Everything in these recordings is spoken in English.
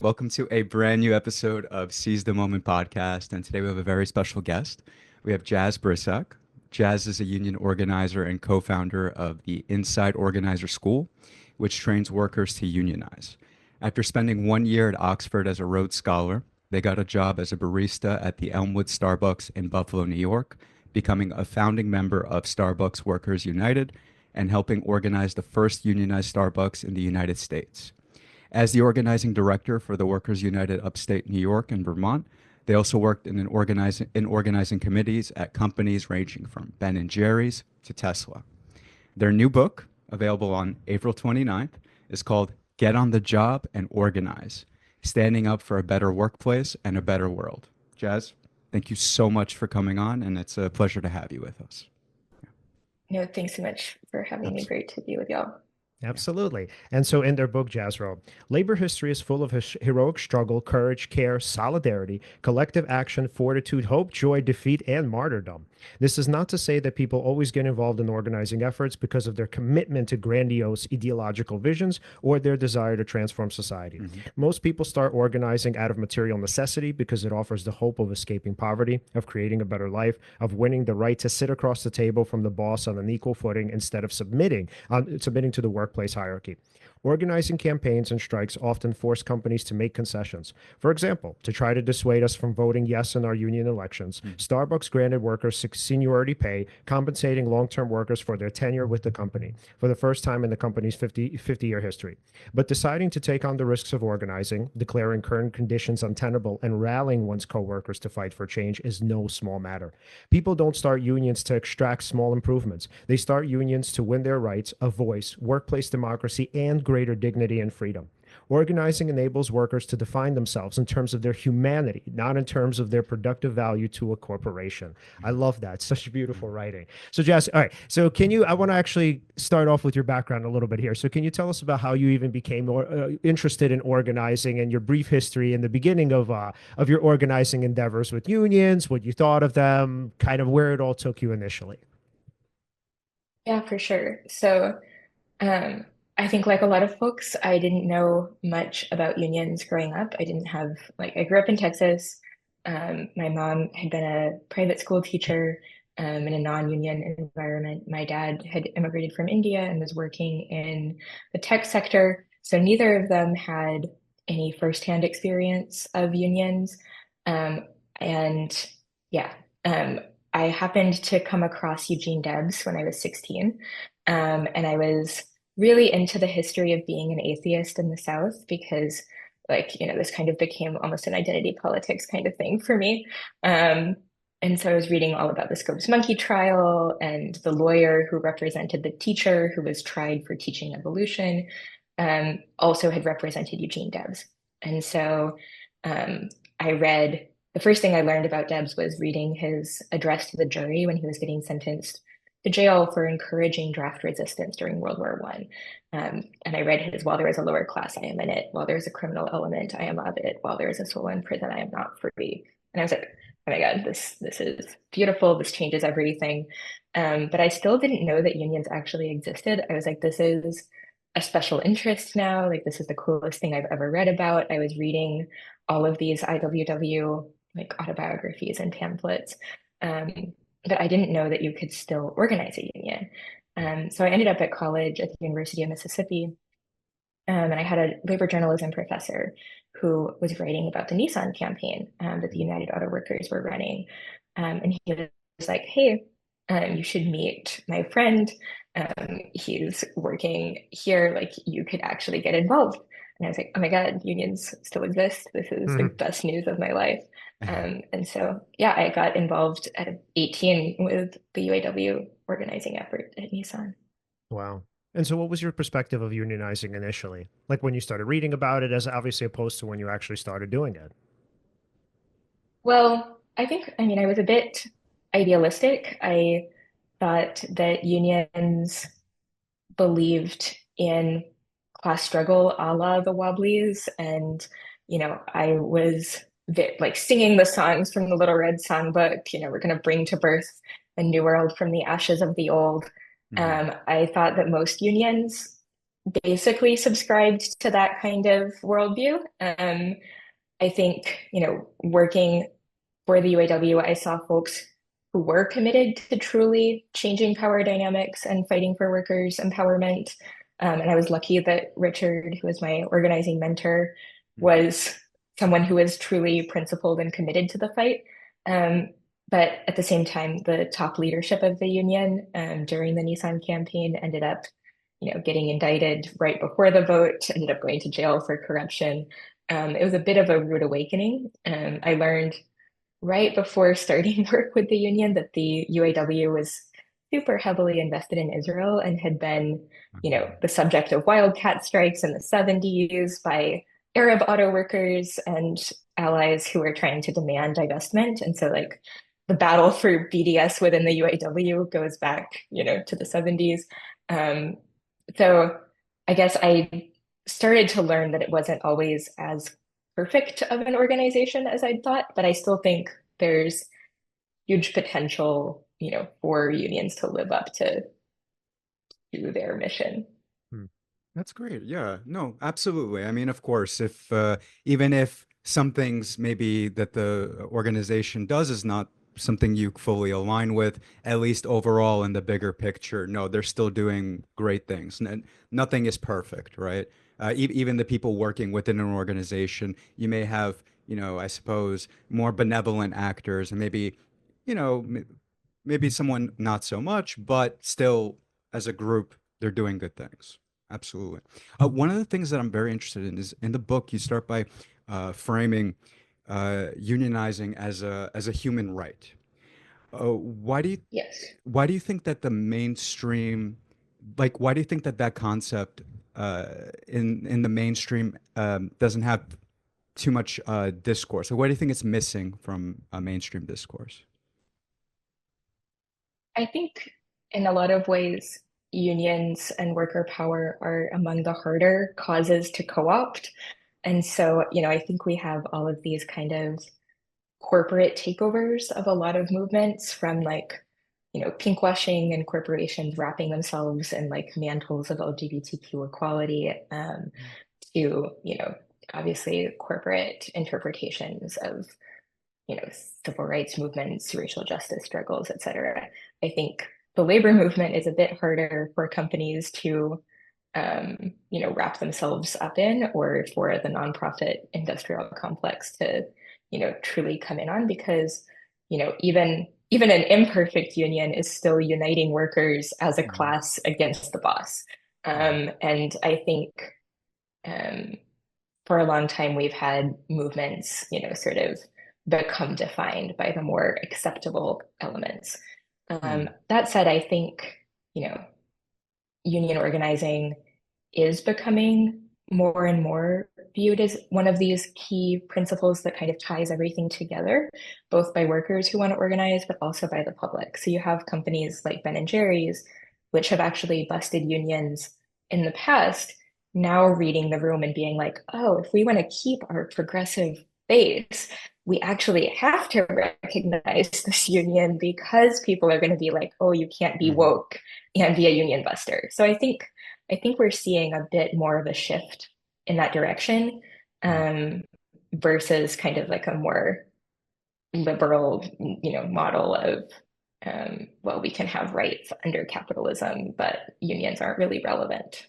Welcome to a brand new episode of Seize the Moment podcast. And today we have a very special guest. We have Jaz Brisack. Jaz is a union organizer and co founder of the Inside Organizer School, which trains workers to unionize. After spending 1 year at Oxford as a Rhodes Scholar, they got a job as a barista at the Elmwood Starbucks in Buffalo, New York, becoming a founding member of Starbucks Workers United and helping organize the first unionized Starbucks in the United States. As the organizing director for the Workers United Upstate New York and Vermont, they also worked in organizing committees at companies ranging from Ben and Jerry's to Tesla. Their new book, available on April 29th, is called Get on the Job and Organize: Standing Up for a Better Workplace and a Better World. Jaz, thank you so much for coming on, and it's a pleasure to have you with us. No, thanks so much for having me. Abs- Great to be with y'all. Absolutely. And so in their book, Jazro, labor history is full of heroic struggle, courage, care, solidarity, collective action, fortitude, hope, joy, defeat, and martyrdom. This is not to say that people always get involved in organizing efforts because of their commitment to grandiose ideological visions or their desire to transform society. Most people start organizing out of material necessity because it offers the hope of escaping poverty, of creating a better life, of winning the right to sit across the table from the boss on an equal footing instead of submitting to the workplace hierarchy. Organizing campaigns and strikes often force companies to make concessions. For example, to try to dissuade us from voting yes in our union elections, Starbucks granted workers seniority pay, compensating long-term workers for their tenure with the company for the first time in the company's 50-year history. But deciding to take on the risks of organizing, declaring current conditions untenable, and rallying one's coworkers to fight for change is no small matter. People don't start unions to extract small improvements. They start unions to win their rights, a voice, workplace democracy, and greater dignity and freedom. Organizing enables workers to define themselves in terms of their humanity, not in terms of their productive value to a corporation. I love that. Such beautiful writing. So, Jess, all right. So, I want to actually start off with your background a little bit here. So, can you tell us about how you even became interested in organizing and your brief history in the beginning of your organizing endeavors with unions, what you thought of them, kind of where it all took you initially? Yeah, for sure. Um, I think like a lot of folks, I didn't know much about unions growing up. I didn't have I grew up in Texas. My mom had been a private school teacher in a non-union environment. My dad had immigrated from India and was working in the tech sector. So neither of them had any firsthand experience of unions. Um, and yeah, um, I happened to come across Eugene Debs when I was 16. And I was really into the history of being an atheist in the South because, this kind of became almost an identity politics kind of thing for me. Um, and so I was reading all about the Scopes Monkey trial and the lawyer who represented the teacher who was tried for teaching evolution, also had represented Eugene Debs. And so um, I read, the first thing I learned about Debs was reading his address to the jury when he was getting sentenced to jail for encouraging draft resistance during World War I. And I read his, while there is a lower class, I am in it. While there is a criminal element, I am of it. While there is a soul in prison, I am not free. And I was like, oh my God, this is beautiful. This changes everything. But I still didn't know that unions actually existed. I was like, this is a special interest now. Like, this is the coolest thing I've ever read about. I was reading all of these IWW autobiographies and pamphlets. But I didn't know that you could still organize a union. So I ended up at college at the University of Mississippi, and I had a labor journalism professor who was writing about the Nissan campaign that the United Auto Workers were running. And he was like, hey, you should meet my friend. He's working here. Like, you could actually get involved. And I was like, oh my God, unions still exist. This is the best news of my life. And so, yeah, I got involved at 18 with the UAW organizing effort at Nissan. Wow. And so what was your perspective of unionizing initially? Like when you started reading about it, as obviously opposed to when you actually started doing it? Well, I mean, I was a bit idealistic. I thought that unions believed in class struggle a la the Wobblies. And, I was singing the songs from the Little Red Songbook, we're going to bring to birth a new world from the ashes of the old. Mhm. I thought that most unions basically subscribed to that kind of worldview. I think, working for the UAW, I saw folks who were committed to truly changing power dynamics and fighting for workers' empowerment. And I was lucky that Richard, who was my organizing mentor, Mhm. was someone who was truly principled and committed to the fight. Um, but at the same time, the top leadership of the union during the Nissan campaign ended up, getting indicted right before the vote, ended up going to jail for corruption. It was a bit of a rude awakening. I learned right before starting work with the union that the UAW was super heavily invested in Israel and had been, Okay. the subject of wildcat strikes in the 70s by Arab auto workers and allies who were trying to demand divestment. And so like the battle for BDS within the UAW goes back, to the 70s. Um, so I guess I started to learn that it wasn't always as perfect of an organization as I'd thought, but I still think there's huge potential, for unions to live up to their mission. Hmm. That's great. Yeah, no, absolutely. I mean, of course, if even if some things maybe that the organization does is not something you fully align with, at least overall in the bigger picture, no, they're still doing great things. And nothing is perfect, right? Even the people working within an organization, you may have, I suppose, more benevolent actors and maybe, maybe someone not so much, but still, as a group, they're doing good things. Absolutely. One of the things that I'm very interested in is in the book, you start by framing unionizing as a human right. Why do you Yes. why do you think that the mainstream, like, why do you think that that concept in the mainstream doesn't have too much discourse? Or why do you think it's missing from a mainstream discourse? I think in a lot of ways, unions and worker power are among the harder causes to co-opt. And so, I think we have all of these kind of corporate takeovers of a lot of movements from like, pinkwashing and corporations wrapping themselves in like mantles of LGBTQ equality, to, obviously corporate interpretations of, civil rights movements, racial justice struggles, et cetera. I think the labor movement is a bit harder for companies to, wrap themselves up in, or for the nonprofit industrial complex to, truly come in on, because, even an imperfect union is still uniting workers as a Mhm. class against the boss. And I think um, for a long time we've had movements, sort of become defined by the more acceptable elements. Hmm. That said, I think, union organizing is becoming more and more viewed as one of these key principles that kind of ties everything together, both by workers who want to organize, but also by the public. So you have companies like Ben and Jerry's, which have actually busted unions in the past, now reading the room and being like, oh, if we want to keep our progressive base, we actually have to recognize this union because people are going to be like, oh, you can't be Hmm. woke and be a union buster. So I think we're seeing a bit more of a shift in that direction, um, versus kind of like a more liberal, model of, well, we can have rights under capitalism, but unions aren't really relevant.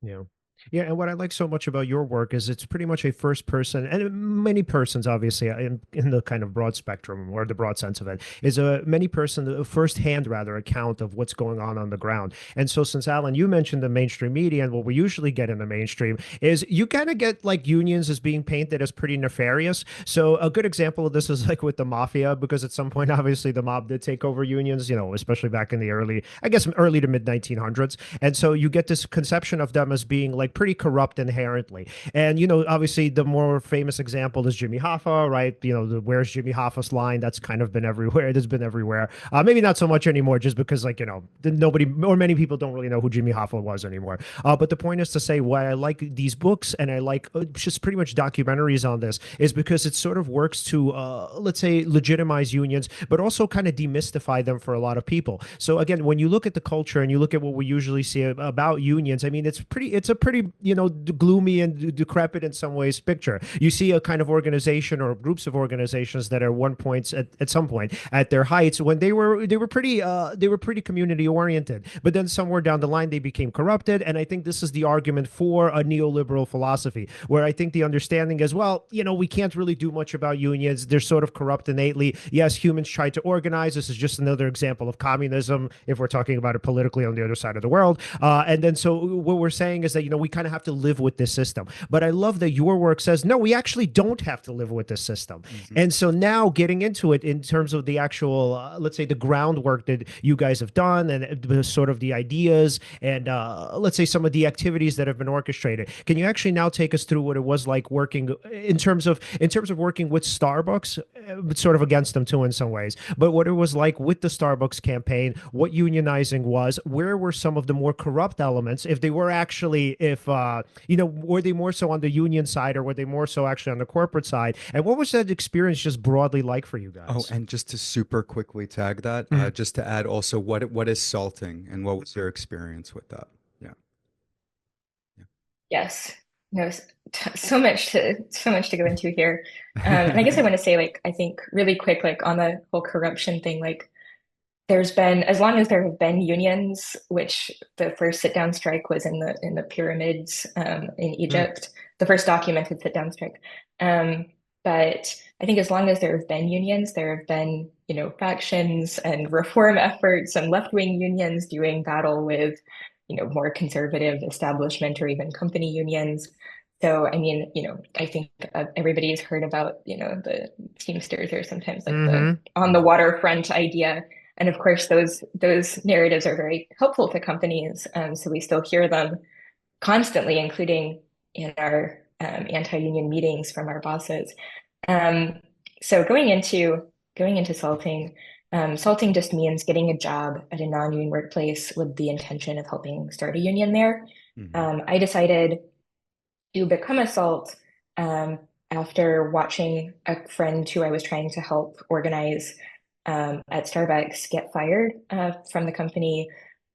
Yeah. Yeah, and what I like so much about your work is it's pretty much a first person, and many persons, obviously, in the kind of broad spectrum or the broad sense of it, is a many person, a first-hand rather, account of what's going on the ground. And so, since Alan, you mentioned the mainstream media, and what we usually get in the mainstream is you kind of get like unions as being painted as pretty nefarious. So, a good example of this is like with the mafia, because at some point, obviously, the mob did take over unions, especially back in the early, I guess, early to mid 1900s. And so you get this conception of them as being like like pretty corrupt inherently. And, obviously the more famous example is Jimmy Hoffa, right? Where's Jimmy Hoffa's line? That's kind of been everywhere. It has been everywhere. Maybe not so much anymore, just because like, nobody or many people don't really know who Jimmy Hoffa was anymore. But the point is to say why I like these books and I like just pretty much documentaries on this is because it sort of works to, let's say, legitimize unions, but also kind of demystify them for a lot of people. So again, when you look at the culture and you look at what we usually see about unions, I mean, it's a pretty, gloomy and decrepit in some ways picture. You see a kind of organization or groups of organizations that at some point at their heights when they were pretty community oriented, but then somewhere down the line they became corrupted. And I think this is the argument for a neoliberal philosophy, where I think the understanding is, well, we can't really do much about unions. They're sort of corrupt innately. Yes, humans tried to organize. This is just another example of communism if we're talking about it politically on the other side of the world. And then so what we're saying is that, we kind of have to live with this system. But I love that your work says, no, we actually don't have to live with this system. Mm-hmm. And so now getting into it in terms of the actual, let's say, the groundwork that you guys have done and sort of the ideas and let's say some of the activities that have been orchestrated. Can you actually now take us through what it was like working in terms of working with Starbucks, but sort of against them too in some ways, but what it was like with the Starbucks campaign, what unionizing was, where were some of the more corrupt elements, if they were actually, were they more so on the union side or were they more so actually on the corporate side? And what was that experience just broadly like for you guys? Oh, and just to super quickly tag that, just to add also what is salting and what was your experience with that? Yeah. Yes. No, so much to go into here. And I guess I want to say, like, I think really quick, like on the whole corruption thing, like there's been, as long as there have been unions, which the first sit-down strike was in the pyramids in Egypt, the first documented sit-down strike. But I think as long as there have been unions, there have been, factions and reform efforts and left-wing unions doing battle with, more conservative establishment or even company unions. So, I mean, I think everybody's heard about, the Teamsters or sometimes like the on the waterfront idea. And of course, those narratives are very helpful to companies. So we still hear them constantly, including in our anti-union meetings from our bosses. So going into salting, salting just means getting a job at a non-union workplace with the intention of helping start a union there. I decided to become a salt after watching a friend who I was trying to help organize at Starbucks get fired from the company,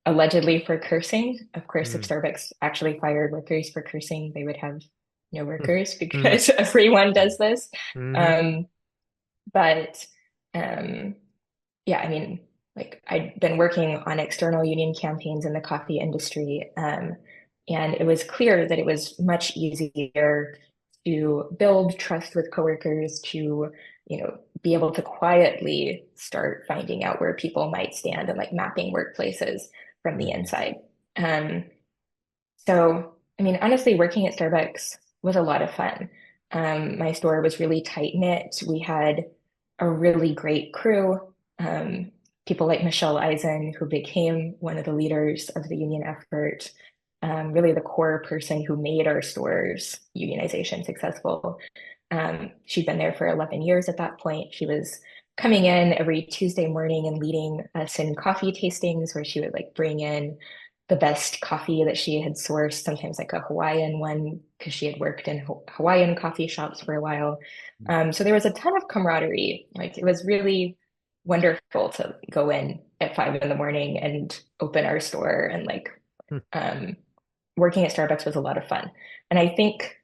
allegedly for cursing. Of course, if Starbucks actually fired workers for cursing, they would have no workers because everyone does this. But yeah, I mean, like I'd been working on external union campaigns in the coffee industry, and it was clear that it was much easier to build trust with coworkers, to be able to quietly start finding out where people might stand and like mapping workplaces from the inside. So, I mean, honestly, working at Starbucks was a lot of fun. My store was really tight knit. We had a really great crew. People like Michelle Eisen, who became one of the leaders of the union effort, really the core person who made our store's unionization successful. She'd been there for 11 years at that point. She was coming in every Tuesday morning and leading us in coffee tastings where she would like bring in the best coffee that she had sourced, sometimes like a Hawaiian one, because she had worked in Hawaiian coffee shops for a while. So there was a ton of camaraderie. Like it was really wonderful to go in at 5 in the morning and open our store, and like working at Starbucks was a lot of fun. And I think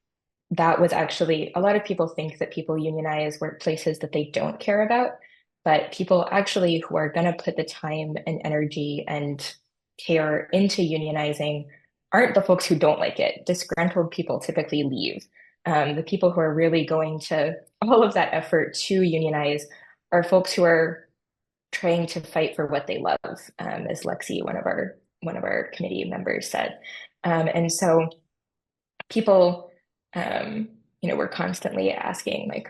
that was actually, a lot of people think that people unionize workplaces that they don't care about, but people actually who are going to put the time and energy and care into unionizing aren't the folks who don't like it. Disgruntled people typically leave. The people who are really going to all of that effort to unionize are folks who are trying to fight for what they love, as Lexi, one of our committee members, said. And so people, were constantly asking, like,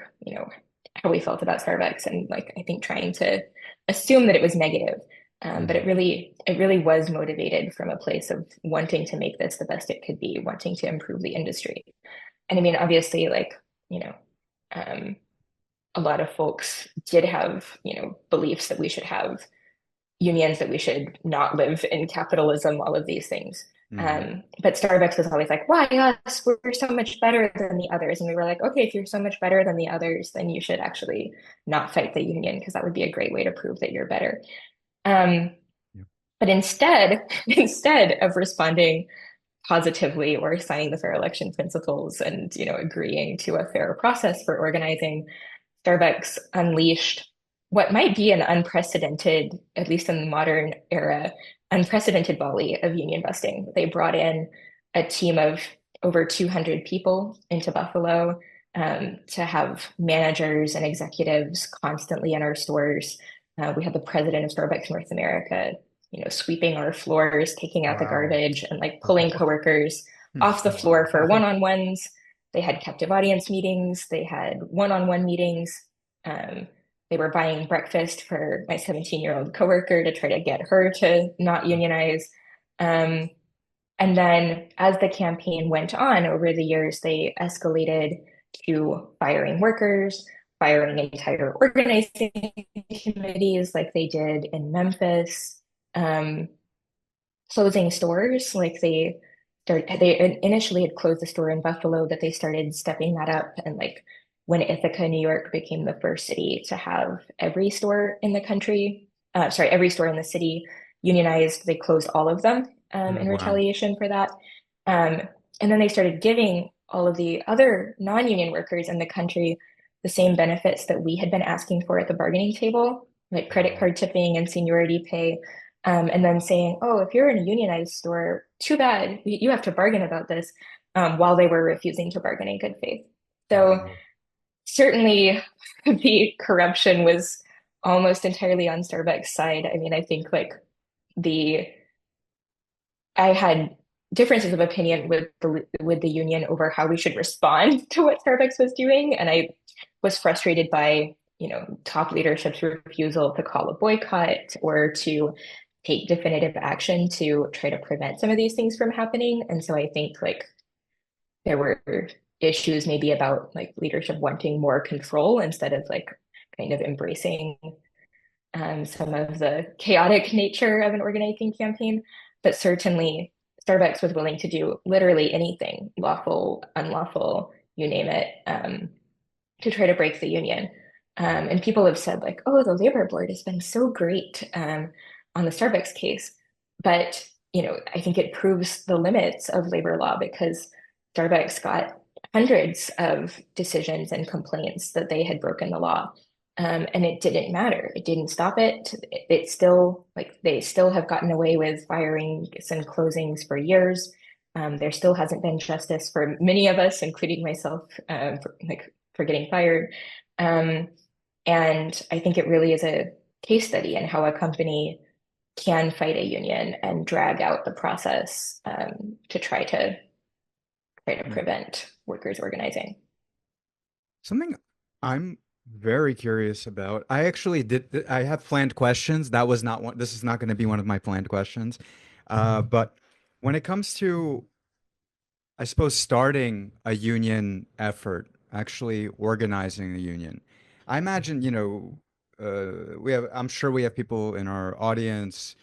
how we felt about Starbucks, and like I think trying to assume that it was negative. But Mhm. it really was motivated from a place of wanting to make this the best it could be, wanting to improve the industry. And I mean, obviously, like, you know, um, a lot of folks did have, beliefs that we should have unions, that we should not live in capitalism, all of these things. Mhm. But Starbucks was always like, why us? We're so much better than the others. And we were like, okay, if you're so much better than the others, then you should actually not fight the union because that would be a great way to prove that you're better. Um, Yeah. but instead, instead of responding positively or signing the fair election principles and, agreeing to a fair process for organizing, Starbucks unleashed what might be an unprecedented, at least in the modern era, unprecedented volley of union busting. They brought in a team of over 200 people into Buffalo to have managers and executives constantly in our stores. We had the president of Starbucks North America, sweeping our floors, taking out the Wow. garbage, and like pulling coworkers off the floor for Wow. one-on-ones. They had captive audience meetings. They had one-on-one meetings. Um, they were buying breakfast for my 17-year-old coworker to try to get her to not unionize. Um, and then as the campaign went on over the years, they escalated to firing workers, firing entire organizing committees like they did in Memphis, um, closing stores. Like they initially had closed the store in Buffalo, that they started stepping that up. And like when Ithaca, New York became the first city to have every store in the country, sorry, every store in the city unionized, they closed all of them in Wow. retaliation for that. Um, and then they started giving all of the other non-union workers in the country the same benefits that we had been asking for at the bargaining table, like credit Wow. card tipping and seniority pay, and then saying, oh, if you're in a unionized store, too bad, you have to bargain about this, while they were refusing to bargain in good faith. So Wow. certainly the corruption was almost entirely on Starbucks' side. I mean, I think like the I had differences of opinion with the union over how we should respond to what Starbucks was doing, and I was frustrated by top leadership's refusal to call a boycott or to take definitive action to try to prevent some of these things from happening. And so I think like there were issues maybe about like leadership wanting more control instead of like kind of embracing some of the chaotic nature of an organizing campaign. But certainly, Starbucks was willing to do literally anything, lawful, unlawful, you name it, to try to break the union. And people have said, like, oh, the labor board has been so great on the Starbucks case. But, I think it proves the limits of labor law because Starbucks got hundreds of decisions and complaints that they had broken the law. And it didn't matter. It didn't stop it. It still, like, they still have gotten away with firings and closings for years. There still hasn't been justice for many of us, including myself, for getting fired. Um, and I think it really is a case study in how a company can fight a union and drag out the process to try to Yeah. prevent workers organizing. Something I'm very curious about. I actually did. I have planned questions. That was not one. This is not going to be one of my planned questions. But when it comes to, I suppose, starting a union effort, actually organizing a union, I imagine, I'm sure we have people in our audience,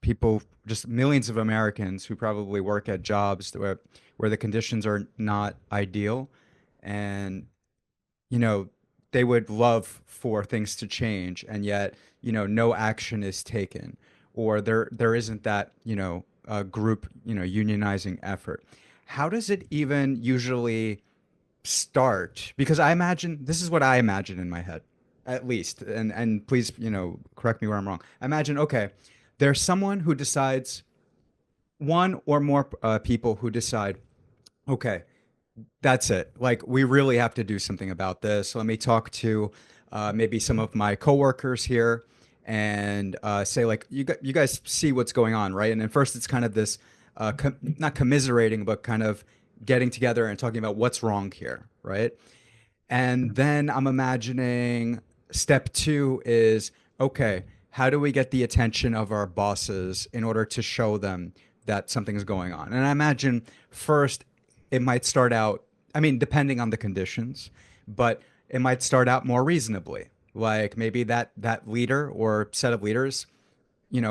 people, just millions of Americans who probably work at jobs where the conditions are not ideal. And you know, they would love for things to change, and yet, no action is taken, or there isn't that, group, unionizing effort. How does it even usually start? Because I imagine this is what I imagine in my head, at least, and please, correct me where I'm wrong. I imagine, okay, there's someone who decides, one or more people who decide, okay, that's it. Like, we really have to do something about this. Let me talk to maybe some of my coworkers here and say, like, you guys see what's going on, right? And at first, it's kind of this not commiserating, but kind of getting together and talking about what's wrong here, right? And then I'm imagining step two is, okay, how do we get the attention of our bosses in order to show them that something's going on? And I imagine first it might start out, I mean, depending on the conditions, but it might start out more reasonably. Like maybe that leader or set of leaders,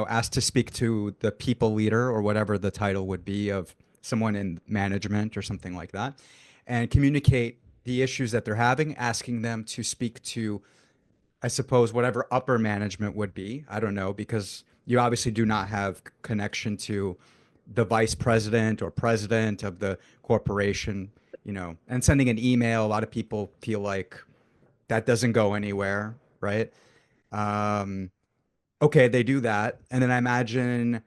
asked to speak to the people leader or whatever the title would be of someone in management or something like that, and communicate the issues that they're having, asking them to speak to, I suppose, whatever upper management would be. I don't know, because you obviously do not have connection to the vice president or president of the corporation, and sending an email. A lot of people feel like that doesn't go anywhere, right? Um, okay, they do that. And then I imagine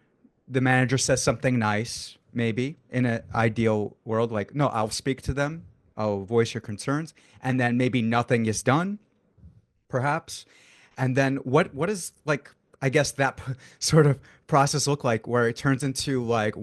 the manager says something nice, maybe in an ideal world, like, no, I'll speak to them, I'll voice your concerns. And then maybe nothing is done, perhaps. And then what is like, I guess that sort of process look like where it turns into like,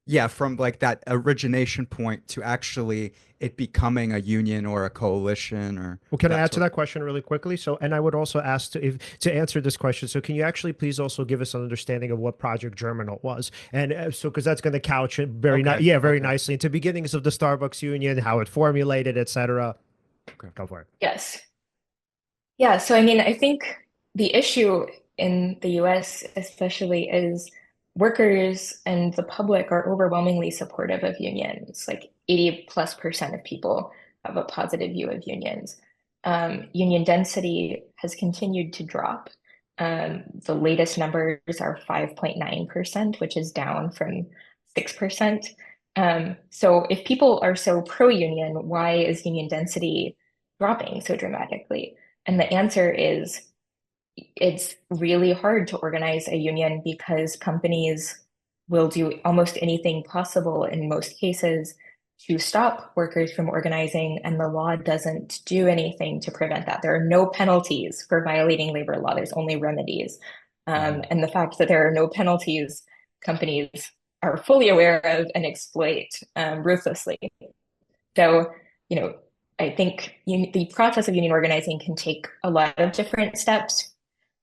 yeah, from like that origination point to actually it becoming a union or a coalition or Well, can I that add to sort that question really quickly? So, and I would also ask to answer this question. So, can you actually please also give us an understanding of what Project Germinal was? And so, because that's going to couch it very Okay. very Okay. nicely into beginnings of the Starbucks Union, how it formulated, etc. Okay. Go for it. Yes. Yeah, so I mean, I think the issue in the US especially is workers and the public are overwhelmingly supportive of unions. Like 80+% of people have a positive view of unions. Union density has continued to drop. The latest numbers are 5.9%, which is down from 6%. So if people are so pro-union, why is union density dropping so dramatically? And the answer is it's really hard to organize a union because companies will do almost anything possible in most cases to stop workers from organizing, and the law doesn't do anything to prevent that. There are no penalties for violating labor law, there's only remedies. And the fact that there are no penalties, companies are fully aware of and exploit ruthlessly. So, I think the process of union organizing can take a lot of different steps,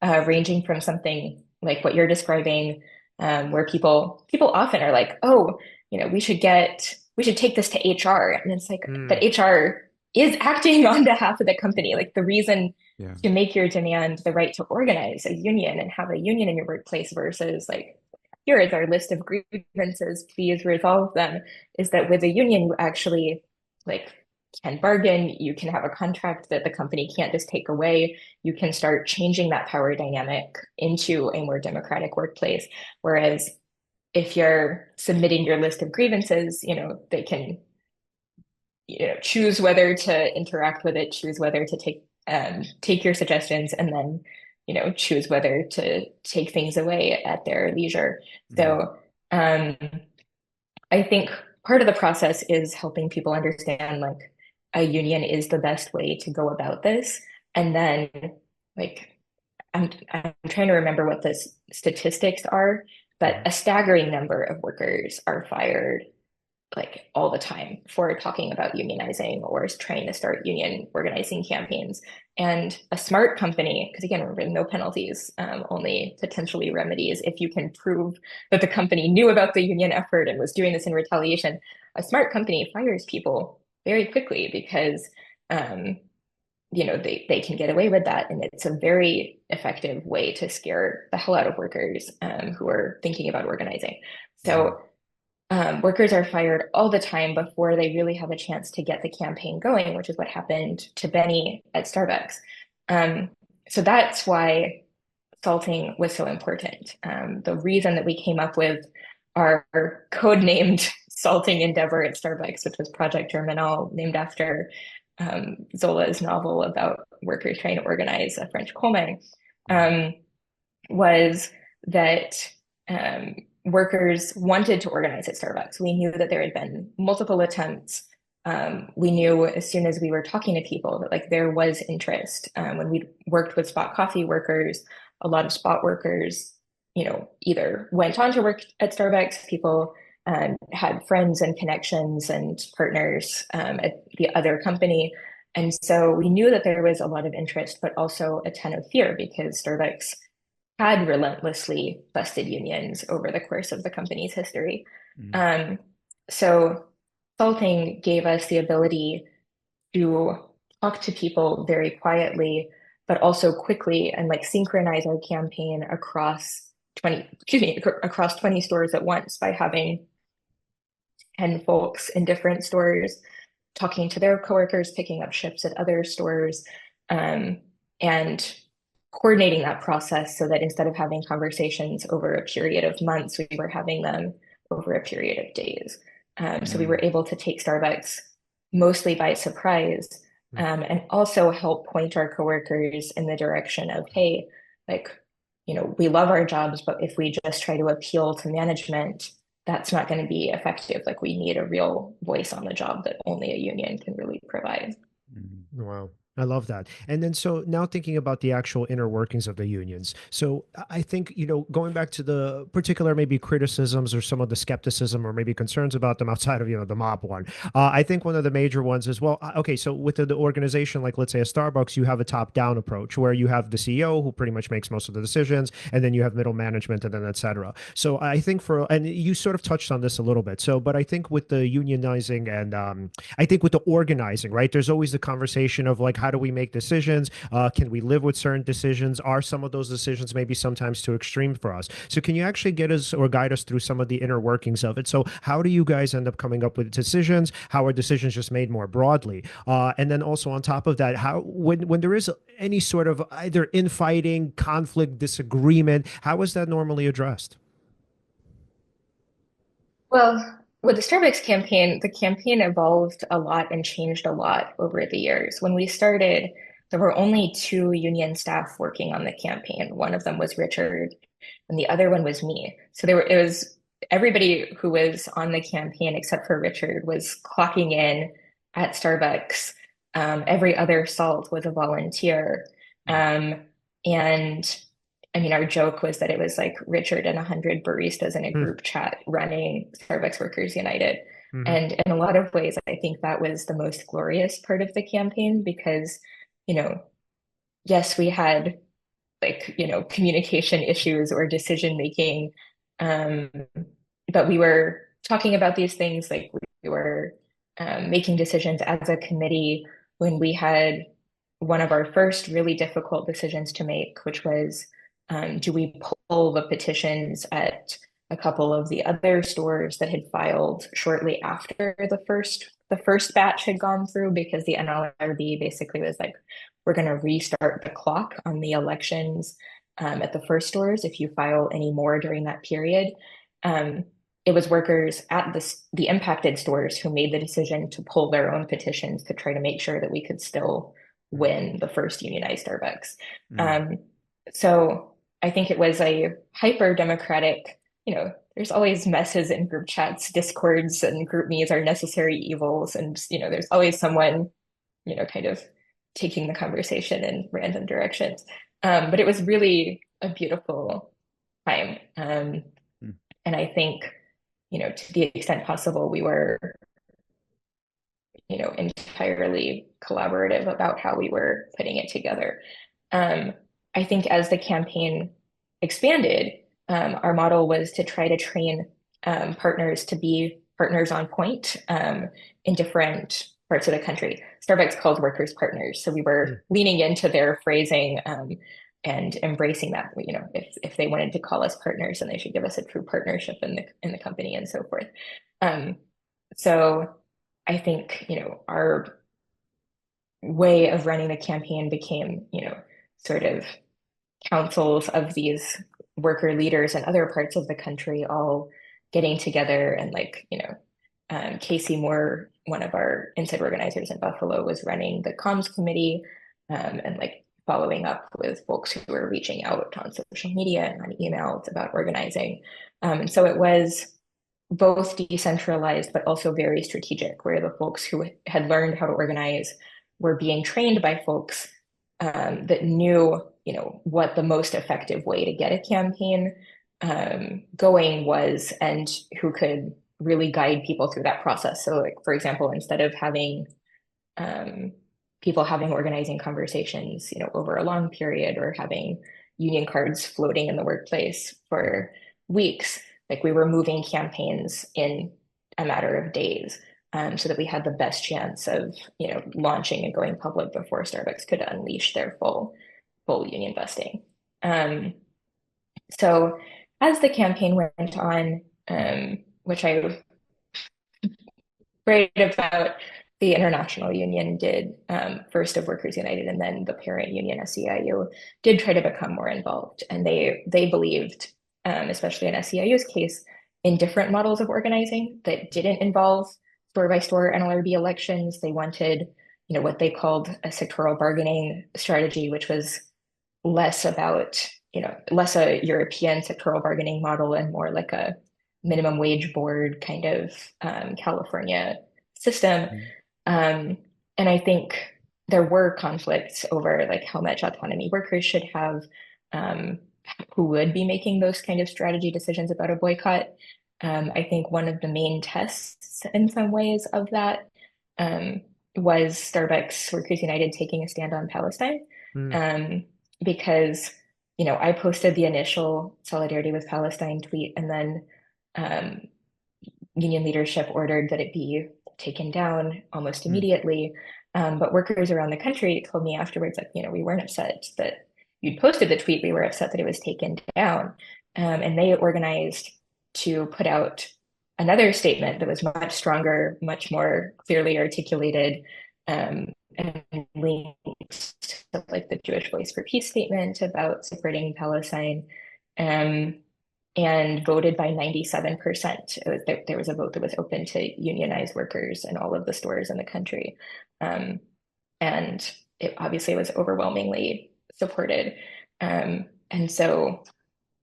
ranging from something like what you're describing, where people often are like, oh, we should take this to HR, and it's like, but HR is acting on behalf of the company. Like the reason Yeah. to make your demand the right to organize a union and have a union in your workplace versus like, here is our list of grievances, please resolve them, is that with a union you actually like can bargain, you can have a contract that the company can't just take away, you can start changing that power dynamic into a more democratic workplace. Whereas if you're submitting your list of grievances, they can choose whether to interact with it, choose whether to take your suggestions, and then choose whether to take things away at their leisure. So I think part of the process is helping people understand like a union is the best way to go about this. And then like I'm trying to remember what the statistics are, but a staggering number of workers are fired like all the time for talking about unionizing or trying to start union organizing campaigns. And a smart company, because again, remember, no penalties, only potentially remedies if you can prove that the company knew about the union effort and was doing this in retaliation. A smart company fires people very quickly because they can get away with that, and it's a very effective way to scare the hell out of workers who are thinking about organizing. So workers are fired all the time before they really have a chance to get the campaign going, which is what happened to Benny at Starbucks. So that's why salting was so important. The reason that we came up with our code-named salting endeavor at Starbucks, which was Project Germinal, named after Zola's novel about workers trying to organize a French coal mine, was that workers wanted to organize at Starbucks. We knew that there had been multiple attempts. We knew as soon as we were talking to people that like there was interest. When we worked with spot coffee workers, a lot of spot workers, either went on to work at Starbucks, people had friends and connections and partners at the other company. And so we knew that there was a lot of interest, but also a ton of fear because Starbucks had relentlessly busted unions over the course of the company's history. Mm. Um, so consulting gave us the ability to talk to people very quietly, but also quickly and like synchronize our campaign across 20 stores at once by having 10 folks in different stores talking to their coworkers, picking up shifts at other stores, and coordinating that process so that instead of having conversations over a period of months, we were having them over a period of days. So we were able to take Starbucks mostly by surprise, and also help point our coworkers in the direction of, hey, like, we love our jobs, but if we just try to appeal to management, that's not going to be effective. Like we need a real voice on the job that only a union can really provide. Wow. I love that. And then so now thinking about the actual inner workings of the unions. So I think, going back to the particular maybe criticisms or some of the skepticism or maybe concerns about them outside of, the mob one, I think one of the major ones is, well, okay, so with the organization, like let's say a Starbucks, you have a top-down approach where you have the CEO who pretty much makes most of the decisions, and then you have middle management and then et cetera. So I think and you sort of touched on this a little bit. So, but I think with the unionizing and I think with the organizing, right, there's always the conversation of like, how do we make decisions? Can we live with certain decisions? Are some of those decisions maybe sometimes too extreme for us? So can you actually get us or guide us through some of the inner workings of it? So how do you guys end up coming up with decisions? How are decisions just made more broadly? And then also on top of that, how when there is any sort of either infighting, conflict, disagreement, how is that normally addressed? Well, with the Starbucks campaign, the campaign evolved a lot and changed a lot over the years. When we started, there were only two union staff working on the campaign. One of them was Richard, and the other one was me. So it was everybody who was on the campaign except for Richard was clocking in at Starbucks. Every other salt was a volunteer. Um, and I mean, our joke was that it was like Richard and 100 baristas in a Hmm. group chat running Starbucks Workers United. Mhm. And in a lot of ways, I think that was the most glorious part of the campaign because, you know, yes, we had like, communication issues or decision making, um, but we were talking about these things like we were making decisions as a committee when we had one of our first really difficult decisions to make, which was do we pull the petitions at a couple of the other stores that had filed shortly after the first batch had gone through because the NLRB basically was like, we're going to restart the clock on the elections at the first stores if you file any more during that period. Um, it was workers at the impacted stores who made the decision to pull their own petitions to try to make sure that we could still win the first unionized Starbucks. Um, so I think it was a hyper democratic, there's always messes in group chats, discords and group me's are necessary evils. And, there's always someone, kind of taking the conversation in random directions. But it was really a beautiful time. And I think, to the extent possible, we were, entirely collaborative about how we were putting it together. Um, I think as the campaign expanded, our model was to try to train partners to be partners on point in different parts of the country. Starbucks calls workers partners, so we were leaning into their phrasing and embracing that. If they wanted to call us partners, then they should give us a true partnership in the company and so forth. So I think our way of running the campaign became sort of councils of these worker leaders in other parts of the country all getting together and Casey Moore, one of our inside organizers in Buffalo, was running the comms committee and following up with folks who were reaching out on social media and on emails about organizing. And so it was both decentralized but also very strategic, where the folks who had learned how to organize were being trained by folks that knew, what the most effective way to get a campaign going was, and who could really guide people through that process. So, for example, instead of having people having organizing conversations, over a long period, or having union cards floating in the workplace for weeks. Like, we were moving campaigns in a matter of days, so that we had the best chance of, launching and going public before Starbucks could unleash their full union busting. So as the campaign went on, which I write about, the International Union did, first of Workers United, and then the parent union, SEIU, did try to become more involved. And they believed, especially in SEIU's case, in different models of organizing that didn't involve store-by-store NLRB elections. They wanted, what they called a sectoral bargaining strategy, which was less about, less a European sectoral bargaining model and more like a minimum wage board kind of California system. And I think there were conflicts over like how much autonomy workers should have, who would be making those kind of strategy decisions about a boycott. I think one of the main tests in some ways of that was Starbucks Workers United taking a stand on Palestine. Because, I posted the initial Solidarity with Palestine tweet, and then union leadership ordered that it be taken down almost immediately. But workers around the country told me afterwards, like, we weren't upset that you'd posted the tweet. We were upset that it was taken down. And they organized to put out another statement that was much stronger, much more clearly articulated, and linked to like the Jewish Voice for Peace statement about supporting Palestine. And voted by 97%. There was a vote that was open to unionized workers in all of the stores in the country. And it obviously was overwhelmingly supported. And so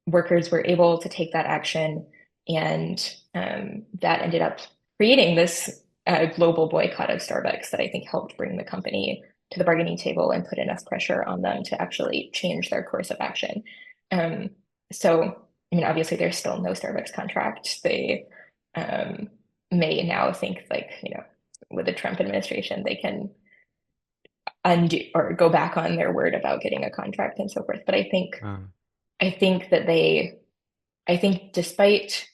workers were able to take that action, and that ended up creating this global boycott of Starbucks that I think helped bring the company to the bargaining table and put enough pressure on them to actually change their course of action. So I mean, obviously, there's still no Starbucks contract. They may now think, like, with the Trump administration, they can undo or go back on their word about getting a contract and so forth. But I think despite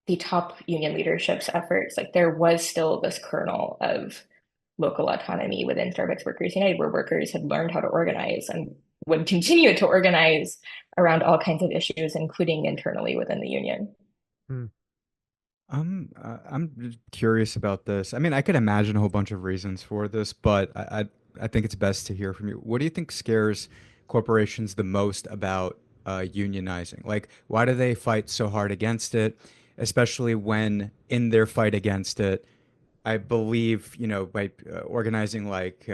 the top union leadership's efforts, like, there was still this kernel of local autonomy within Starbucks Workers United, where workers had learned how to organize and would continue to organize around all kinds of issues, including internally within the union. I'm curious about this. I mean, I could imagine a whole bunch of reasons for this, but I think it's best to hear from you. What do you think scares corporations the most about unionizing? Like, why do they fight so hard against it, especially when in their fight against it, I believe, by organizing like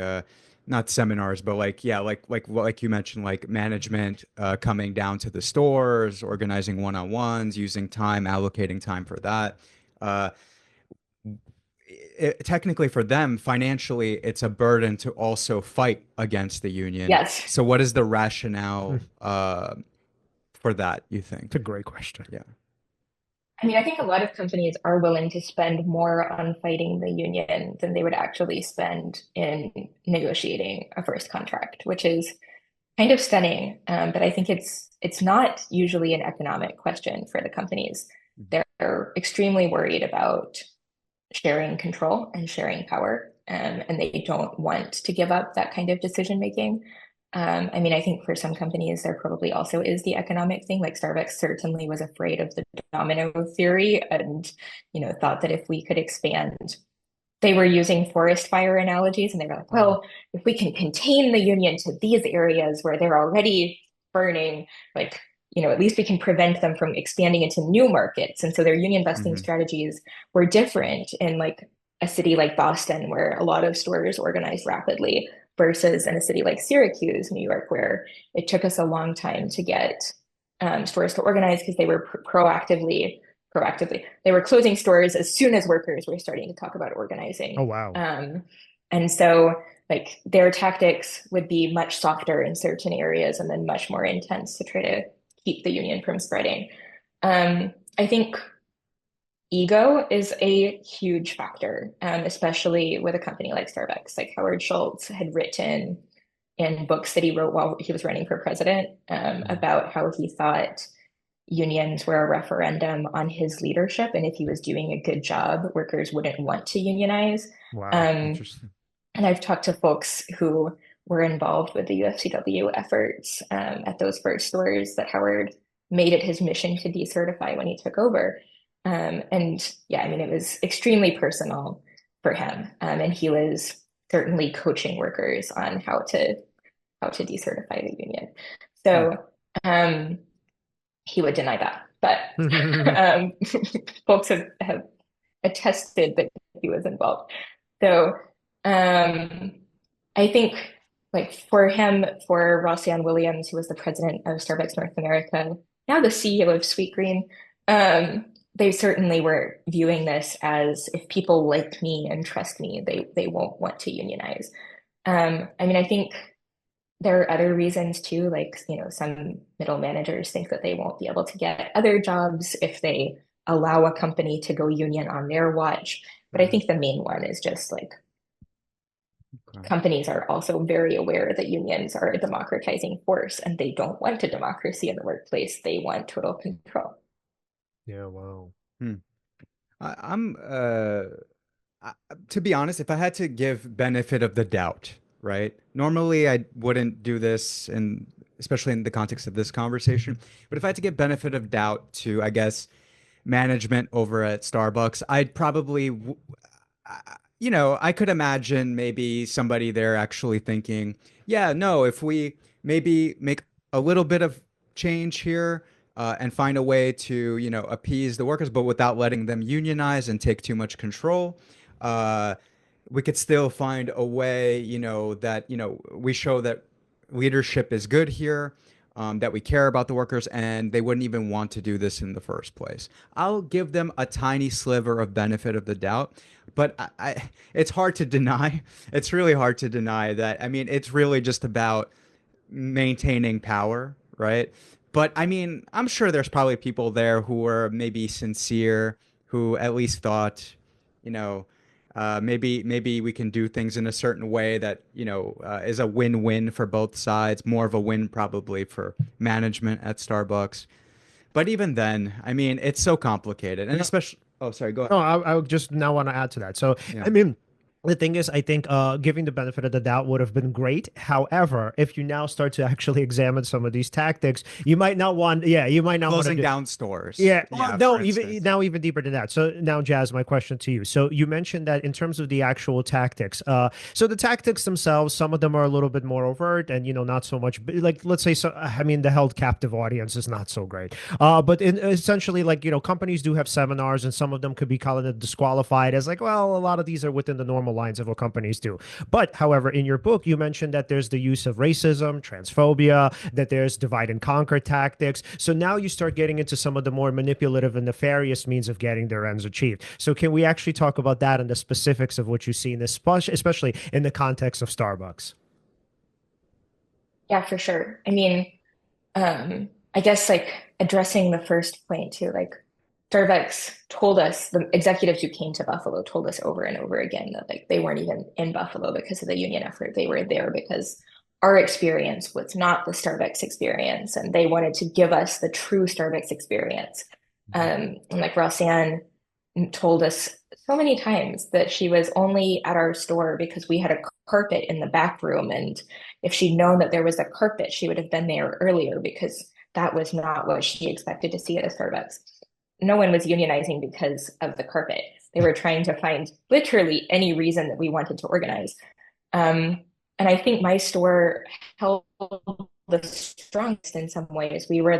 not seminars, but like, yeah, like you mentioned, like management coming down to the stores, organizing one-on-ones, using time, allocating time for that. Uh, Technically for them, financially, it's a burden to also fight against the union. Yes. So what is the rationale for that, you think? It's a great question. Yeah. I mean, I think a lot of companies are willing to spend more on fighting the union than they would actually spend in negotiating a first contract, which is kind of stunning. But I think it's not usually an economic question for the companies. They're extremely worried about sharing control and sharing power, and they don't want to give up that kind of decision making. I mean, I think for some companies, there probably also is the economic thing. Like, Starbucks certainly was afraid of the domino theory and, thought that if we could expand, they were using forest fire analogies, and they were like, well, if we can contain the union to these areas where they're already burning, like, at least we can prevent them from expanding into new markets. And so their union busting strategies were different in like a city like Boston, where a lot of stores organized rapidly, versus in a city like Syracuse, New York, where it took us a long time to get stores to organize because they were proactively. They were closing stores as soon as workers were starting to talk about organizing. Oh, wow. And so like their tactics would be much softer in certain areas and then much more intense to try to keep the union from spreading. I think ego is a huge factor, especially with a company like Starbucks. Like Howard Schultz had written in books that he wrote while he was running for president, about how he thought unions were a referendum on his leadership, and if he was doing a good job, workers wouldn't want to unionize. Wow, Um, interesting. and I've talked to folks who were involved with the UFCW efforts, at those first stores that Howard made it his mission to decertify when he took over. And yeah, I mean, it was extremely personal for him. And he was certainly coaching workers on how to decertify the union. Hmm. So he would deny that. But um, folks have attested that he was involved. So um, I think like for him, for Rossian Williams, who was the president of Starbucks North America, now the CEO of Sweetgreen, they certainly were viewing this as if people like me and trust me, they won't want to unionize. I mean, I think there are other reasons too, like, some middle managers think that they won't be able to get other jobs if they allow a company to go union on their watch. But I Mhm. think the main one is just like Okay. companies are also very aware that unions are a democratizing force and they don't want a democracy in the workplace. They want total control. Yeah, wow. Hmm. I'm I, to be honest, if I had to give benefit of the doubt, right? Normally I wouldn't do this, and especially in the context of this conversation. But if I had to give benefit of doubt to, I guess, management over at Starbucks, I'd probably, I could imagine maybe somebody there actually thinking, yeah, no, if we maybe make a little bit of change here, and find a way to, appease the workers, but without letting them unionize and take too much control, uh, we could still find a way, that, we show that leadership is good here, that we care about the workers, and they wouldn't even want to do this in the first place. I'll give them a tiny sliver of benefit of the doubt, but it's hard to deny. It's really hard to deny that. I mean, it's really just about maintaining power, right? But I mean, I'm sure there's probably people there who were maybe sincere, who at least thought, you know, maybe we can do things in a certain way that, is a win-win for both sides, more of a win probably for management at Starbucks. But even then, I mean, it's so complicated, and Yeah. especially, oh, sorry, go No, ahead. I would just now want to add to that. So, Yeah. I mean, the thing is, I think giving the benefit of the doubt would have been great. However, if you now start to actually examine some of these tactics, you might not want, yeah, you might not want to Closing do. down stores. Yeah, well, Yeah, for no, even instance. now, even deeper than that. So now, Jazz, my question to you. So you mentioned that in terms of the actual tactics, so the tactics themselves, some of them are a little bit more overt, and not so much. Like, let's say, so I mean, the held captive audience is not so great. But essentially, like companies do have seminars, and some of them could be called disqualified as like, well, a lot of these are within the normal lines of what companies do. But however, in your book, you mentioned that there's the use of racism, transphobia, that there's divide and conquer tactics. So now you start getting into some of the more manipulative and nefarious means of getting their ends achieved. So can we actually talk about that and the specifics of what you see in this, especially in the context of Starbucks? Yeah, for sure. I mean, I guess like addressing the first point too, like Starbucks told us, the executives who came to Buffalo told us over and over again that like they weren't even in Buffalo because of the union effort. They were there because our experience was not the Starbucks experience, and they wanted to give us the true Starbucks experience. And like Roxanne told us so many times that she was only at our store because we had a carpet in the back room, and if she'd known that there was a carpet, she would have been there earlier because that was not what she expected to see at a Starbucks. No one was unionizing because of the carpet. They were trying to find literally any reason that we wanted to organize. Um, and I think my store held the strongest in some ways. We were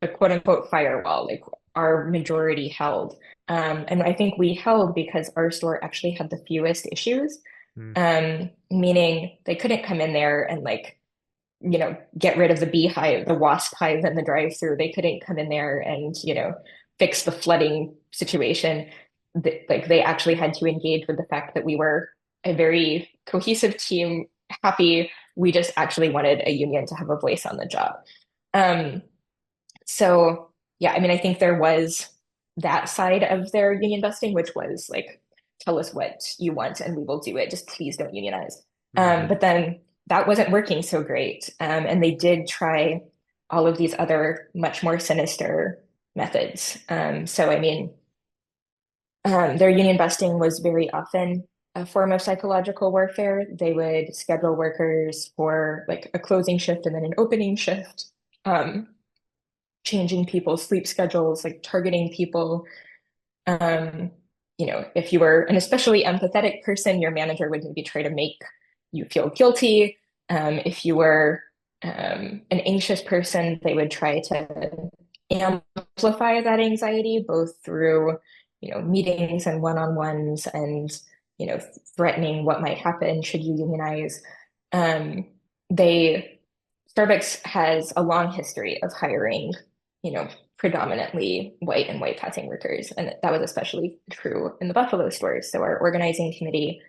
the quote unquote firewall, like our majority held. And I think we held because our store actually had the fewest issues, Mm. meaning they couldn't come in there and like, get rid of the beehive, the wasp hive in the drive-through. They couldn't come in there and, fix the flooding situation. Like they actually had to engage with the fact that we were a very cohesive team, happy. We just actually wanted a union to have a voice on the job. Um, so yeah, I mean, I think there was that side of their union busting, which was like, tell us what you want and we will do it. Just please don't unionize. But then that wasn't working so great. And they did try all of these other much more sinister methods. So, I mean, their union busting was very often a form of psychological warfare. They would schedule workers for like a closing shift and then an opening shift, changing people's sleep schedules, like targeting people. Um, if you were an especially empathetic person, your manager would maybe try to make you feel guilty. If you were an anxious person, they would try to amplify that anxiety, both through, meetings and one-on-ones and, threatening what might happen should you unionize. Um, Starbucks has a long history of hiring, predominantly white and white passing workers. And that was especially true in the Buffalo stores. So our organizing committee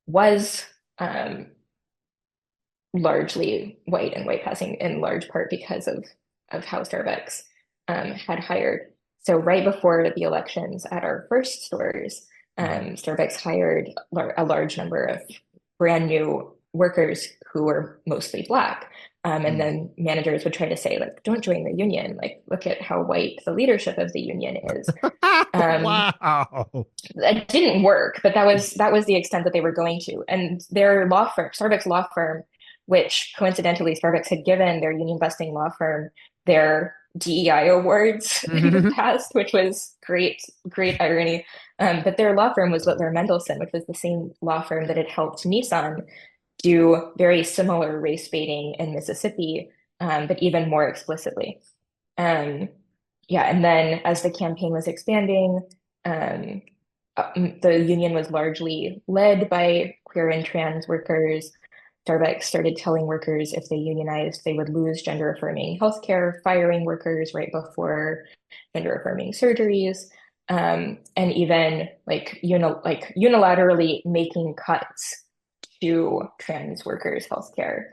was largely white and white passing in large part because of how Starbucks had hired. So right before the elections at our first stores, Starbucks hired a large number of brand new workers who were mostly Black. And then managers would try to say, like, don't join the union. Like, look at how white the leadership of the union is. Wow. That didn't work, but that was the extent that they were going to. And their law firm, Starbucks law firm, which coincidentally Starbucks had given their union busting law firm their DEI awards in the past, which was great irony. But their law firm was Littler Mendelson, which was the same law firm that had helped Nissan do very similar race baiting in Mississippi, but even more explicitly. Yeah, and then as the campaign was expanding, the union was largely led by queer and trans workers. Starbucks started telling workers if they unionized, they would lose gender affirming healthcare, firing workers right before gender affirming surgeries, and even like unilaterally making cuts to trans workers' healthcare.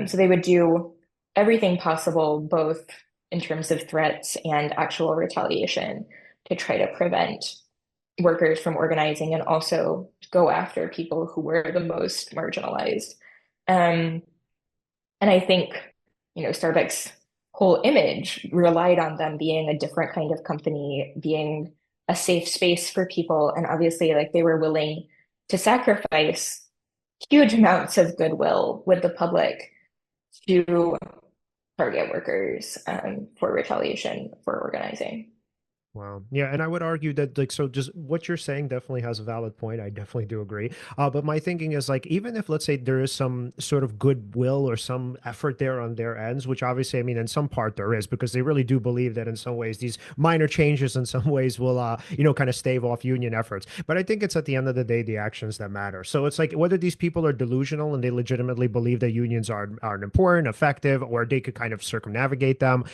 So they would do everything possible, both in terms of threats and actual retaliation, to try to prevent workers from organizing and also go after people who were the most marginalized. And I think, Starbucks' whole image relied on them being a different kind of company, being a safe space for people. And obviously, like, they were willing to sacrifice huge amounts of goodwill with the public to target workers for retaliation for organizing. Wow. Yeah, and I would argue that like so just what you're saying definitely has a valid point. I definitely do agree. But my thinking is like even if let's say there is some sort of goodwill or some effort there on their ends, which obviously I mean in some part there is because they really do believe that in some ways these minor changes in some ways will kind of stave off union efforts. But I think it's at the end of the day the actions that matter. So it's like whether these people are delusional and they legitimately believe that unions are important, effective, or they could kind of circumnavigate them.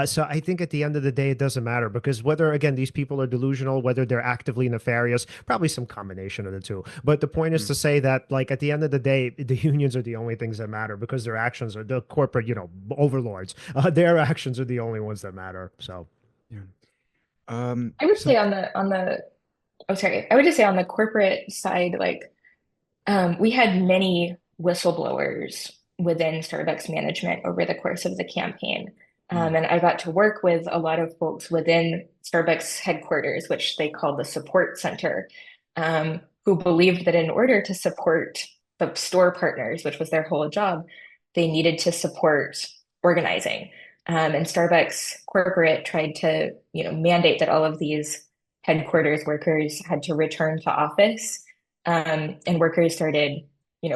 So I think at the end of the day it doesn't matter because whether again these people are delusional, whether they're actively nefarious, probably some combination of the two. But the point is to say that like at the end of the day, the unions are the only things that matter because their actions are the corporate, overlords. Their actions are the only ones that matter. So Yeah. I would say I would just say on the corporate side, like we had many whistleblowers within Starbucks management over the course of the campaign. And I got to work with a lot of folks within Starbucks headquarters, which they call the support center, who believed that in order to support the store partners, which was their whole job, they needed to support organizing. And Starbucks corporate tried to, mandate that all of these headquarters workers had to return to office. And workers started,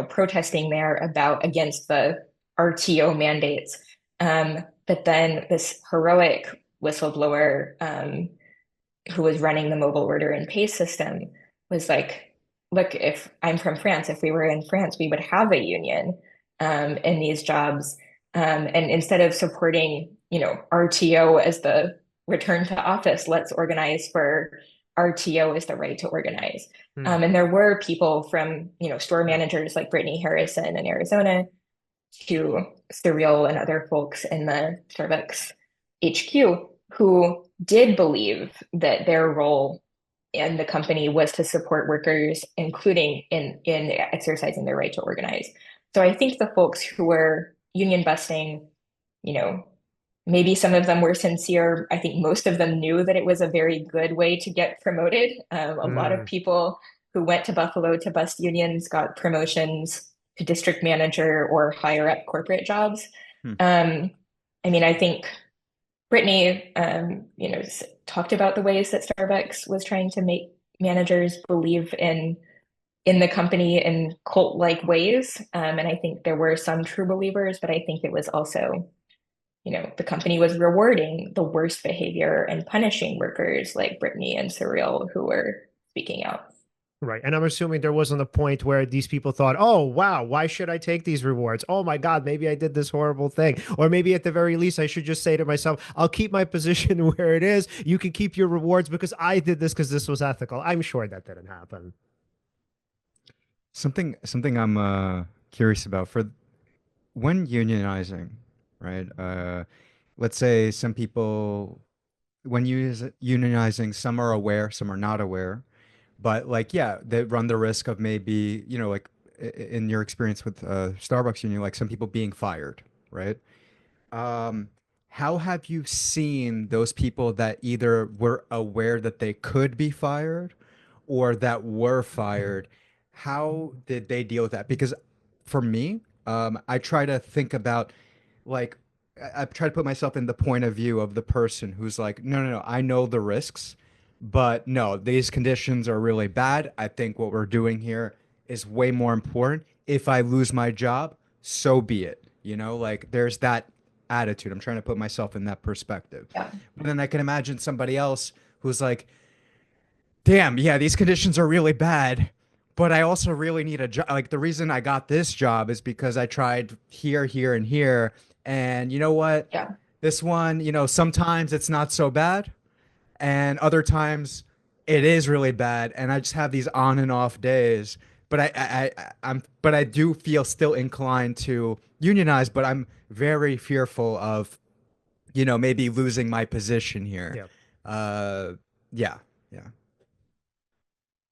protesting there against the RTO mandates. But then this heroic whistleblower who was running the mobile order and pay system was like, look, if I'm from France, if we were in France, we would have a union in these jobs. And instead of supporting, RTO as the return to office, let's organize for RTO as the right to organize. And there were people from, store managers like Brittany Harrison in Arizona to Surreal and other folks in the Starbucks HQ who did believe that their role in the company was to support workers, including in exercising their right to organize. So I think the folks who were union busting, you know, maybe some of them were sincere. I think most of them knew that it was a very good way to get promoted. A lot of Mm, people who went to Buffalo to bust unions got promotions to district manager or higher up corporate jobs. Hmm. Um, I mean, I think Brittany, talked about the ways that Starbucks was trying to make managers believe in the company in cult-like ways. And I think there were some true believers, but I think it was also, the company was rewarding the worst behavior and punishing workers like Brittany and Surreal who were speaking out. right. And I'm assuming there wasn't a point where these people thought, oh, wow, why should I take these rewards? Oh my God, maybe I did this horrible thing. Or maybe at the very least, I should just say to myself, I'll keep my position where it is. You can keep your rewards because I did this because this was ethical. I'm sure that didn't happen. Something I'm curious about for when unionizing, right? Let's say some people when unionizing, some are aware, some are not aware, but like yeah, they run the risk of maybe like in your experience with Starbucks union, like some people being fired, right? Um, how have you seen those people that either were aware that they could be fired or that were fired? How did they deal with that? Because for me, I try to think about like I try to put myself in the point of view of the person who's like, no, no, no, I know the risks, but no, these conditions are really bad. I think what we're doing here is way more important. If I lose my job, so be it. Like there's that attitude. I'm trying to put myself in that perspective. Yeah. But then I can imagine somebody else who's like, damn, yeah, these conditions are really bad, but I also really need a job. Like the reason I got this job is because I tried here, here, and here. And you know what? Yeah. This one, sometimes it's not so bad, and other times it is really bad. And I just have these on and off days. But but I do feel still inclined to unionize. But I'm very fearful of, maybe losing my position here. Yeah. Uh, yeah, yeah.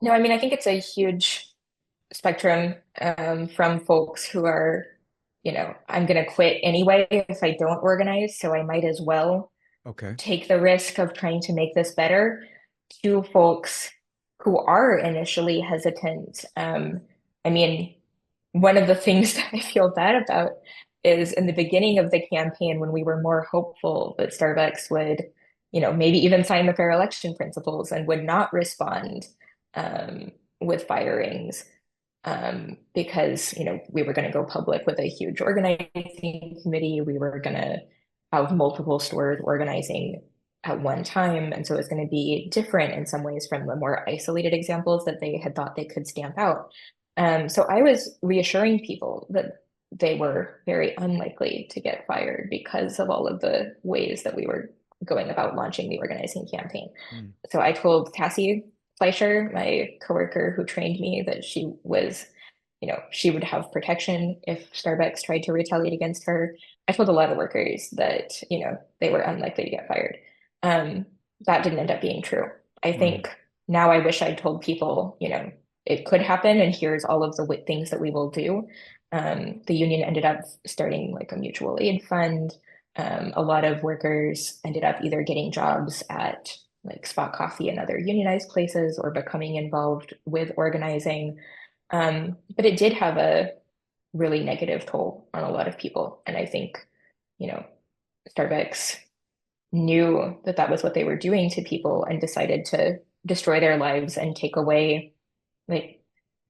No, I mean, I think it's a huge spectrum from folks who are, I'm going to quit anyway if I don't organize, so I might as well Okay. take the risk of trying to make this better, to folks who are initially hesitant. I mean, one of the things that I feel bad about is in the beginning of the campaign when we were more hopeful that Starbucks would, maybe even sign the fair election principles and would not respond um, with firings because we were going to go public with a huge organizing committee. We were going to have multiple stores organizing at one time, and so it was going to be different in some ways from the more isolated examples that they had thought they could stamp out. So I was reassuring people that they were very unlikely to get fired because of all of the ways that we were going about launching the organizing campaign. Hmm. So I told Cassie Fleischer, my coworker who trained me, that she would have protection if Starbucks tried to retaliate against her. I told a lot of workers that, they were unlikely to get fired. Um, that didn't end up being true. I Hmm. think now I wish I'd told people, it could happen, and here's all of the things that we will do. The union ended up starting like a mutual aid fund. A lot of workers ended up either getting jobs at like Spot Coffee and other unionized places or becoming involved with organizing. But it did have a really negative toll on a lot of people. And I think, you know, Starbucks knew that that was what they were doing to people and decided to destroy their lives and take away, like,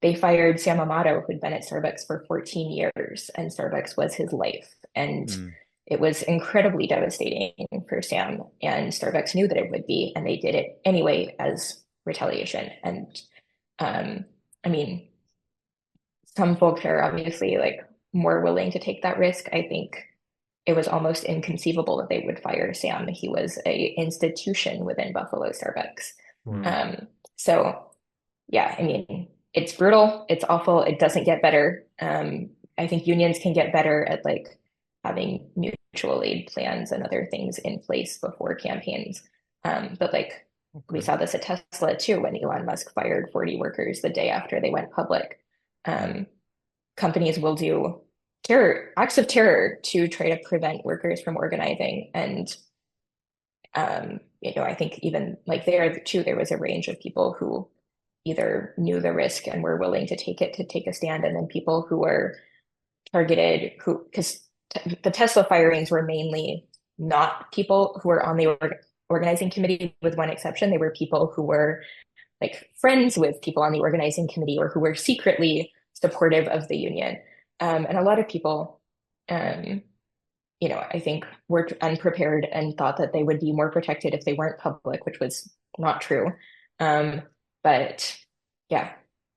they fired Sam Amato, who'd been at Starbucks for 14 years, and Starbucks was his life. And Hmm. it was incredibly devastating for Sam, and Starbucks knew that it would be, and they did it anyway as retaliation. And I mean, some folks are obviously like more willing to take that risk. I think it was almost inconceivable that they would fire Sam. He was a institution within Buffalo Starbucks. Wow. Hmm. So yeah, I mean, it's brutal, it's awful, it doesn't get better. I think unions can get better at like having mutual aid plans and other things in place before campaigns. But like we Okay. saw this at Tesla too, when Elon Musk fired 40 workers the day after they went public. Yeah. Companies will do acts of terror to try to prevent workers from organizing. And I think even like there too, there was a range of people who either knew the risk and were willing to take a stand, and then people who were targeted because the Tesla firings were mainly not people who were on the organizing committee, with one exception. They were people who were like friends with people on the organizing committee or who were secretly supportive of the union. And a lot of people, um, I think were unprepared and thought that they would be more protected if they weren't public, which was not true. Um, but yeah,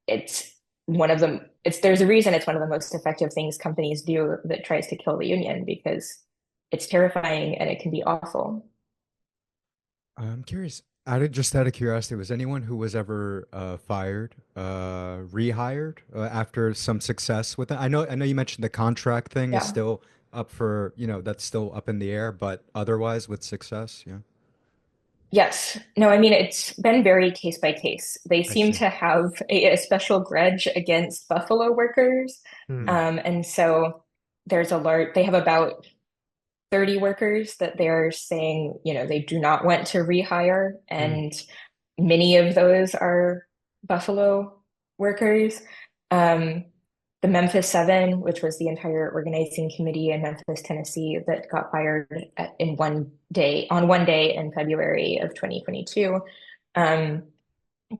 it's one of them. There's a reason it's one of the most effective things companies do that tries to kill the union, because it's terrifying and it can be awful. I'm curious. Just out of curiosity, was anyone who was ever fired rehired after some success with it? I know you mentioned the contract thing is Yeah. still up for, that's still up in the air, but otherwise with success, yeah. Yes. No, I mean, it's been very case by case. They I seem see. to have a special grudge against Buffalo workers. Hmm. Mm, And so they have about 30 workers that they're saying, they do not want to rehire. Hmm. And many of those are Buffalo workers. Um, the Memphis Seven, which was the entire organizing committee in Memphis, Tennessee, that got fired on one day in February of 2022, um,